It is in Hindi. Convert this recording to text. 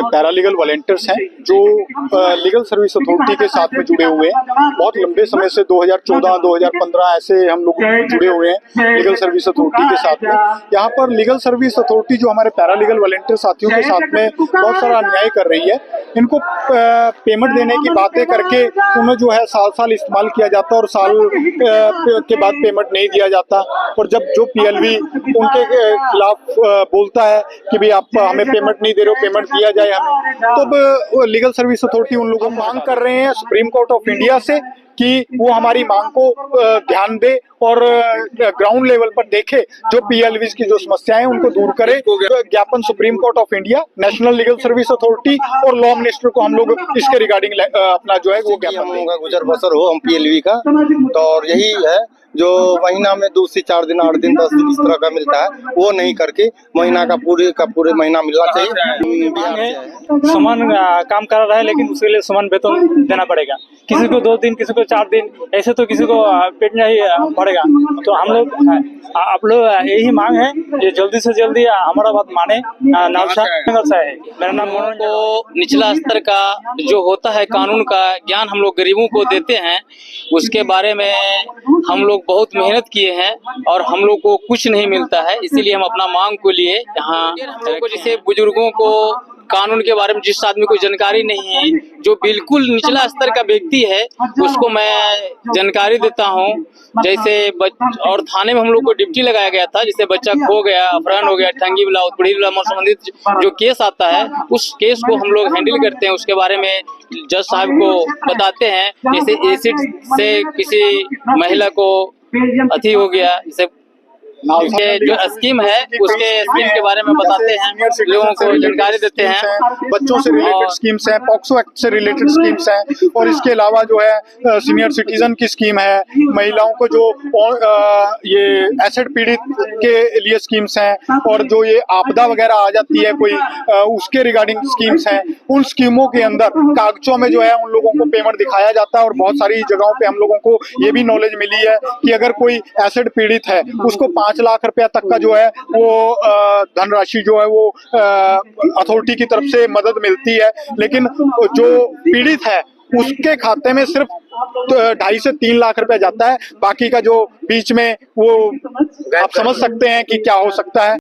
पैरालीगल वॉलंटियर्स हैं जो लीगल सर्विस अथॉरिटी के साथ में जुड़े हुए हैं। बहुत लंबे समय से 2014, 2015 ऐसे हम लोग जुड़े हुए हैं लीगल सर्विस अथॉरिटी के साथ में। यहाँ पर लीगल सर्विस अथॉरिटी जो हमारे पैरालीगल वॉलंटियर साथियों के साथ में बहुत सारा अन्याय कर रही है। इनको पेमेंट देने की बातें करके उन्हें जो है साल इस्तेमाल किया जाता है और साल के बाद पेमेंट नहीं दिया जाता। और जब जो पीएलवी उनके खिलाफ बोलता है कि भाई आप हमें पेमेंट नहीं दे रहे हो, पेमेंट दिया जाए हमें, तो लीगल सर्विस अथॉरिटी उन लोगों को मांग कर रहे हैं सुप्रीम कोर्ट ऑफ इंडिया से कि वो हमारी मांग को ध्यान दे और ग्राउंड लेवल पर देखे, जो पीएलवीज की जो समस्याएं उनको दूर करे। ज्ञापन supreme court of India, national legal service authority और लॉ मिनिस्टर को हम लोग इसके रिगार्डिंग अपना जो है वो ज्ञापन देंगे। गुजर बसर हो हम पीएलवी का, तो और यही है जो महीना में 2 से 4 दिन, 8 दिन, 10 दिन इस तरह का मिलता है, वो नहीं करके महीना का पूरे महीना मिलना चाहिए। बिहार से समान काम कर रहा है लेकिन उसके लिए समान वेतन देना पड़ेगा। किसी को 2 दिन, किसी को 4 दिन, ऐसे तो किसी को पेट में ही पड़ेगा। तो हम लोग आप लोग यही मांग है कि जल्दी से जल्दी हमारा बात माने। नौशाद है मेरा नाम। को निचला स्तर का जो होता है कानून का ज्ञान हम लोग गरीबों को देते हैं, उसके बारे में हम लोग बहुत मेहनत किए हैं और हम लोग को कुछ नहीं मिलता है। इसीलिए हम अपना मांग को लिए यहाँ हम लोग को, जैसे बुजुर्गों को कानून के बारे में जिस आदमी को जानकारी नहीं है, जो बिल्कुल निचला स्तर का व्यक्ति है, उसको मैं जानकारी देता हूँ। जैसे और थाने में हम लोग को ड्यूटी लगाया गया था, जैसे बच्चा खो गया, अपहरण हो गया, ठंगी वाला, उत्पीड़ित वाला संबंधित जो केस आता है, उस केस को हम लोग हैंडल करते हैं। उसके बारे में जज साहब को बताते हैं। जैसे एसिड से किसी महिला को अति हो गया, जैसे जो स्कीम है उसके स्कीम के बारे में बताते हैं, लोगों को जानकारी देते हैं। बच्चों से रिलेटेड स्कीम्स हैं, पॉक्सो एक्ट से रिलेटेड स्कीम्स हैं, और इसके अलावा जो है सीनियर सिटीजन की स्कीम है, महिलाओं को जो ये एसिड पीड़ित के लिए स्कीम्स हैं, और जो ये आपदा वगैरह आ जाती है कोई, उसके रिगार्डिंग स्कीम्स हैं। उन स्कीमों के अंदर कागजों में जो है उन लोगों को पेमेंट दिखाया जाता है। और बहुत सारी जगहों पे हम लोगों को ये भी नॉलेज मिली है कि अगर कोई एसिड पीड़ित है, उसको 5 लाख रुपया तक का जो है वो धनराशि जो है वो अथॉरिटी की तरफ से मदद मिलती है। लेकिन जो पीड़ित है उसके खाते में सिर्फ 2.5 से 3 लाख रुपया जाता है। बाकी का जो बीच में वो आप समझ सकते हैं कि क्या हो सकता है।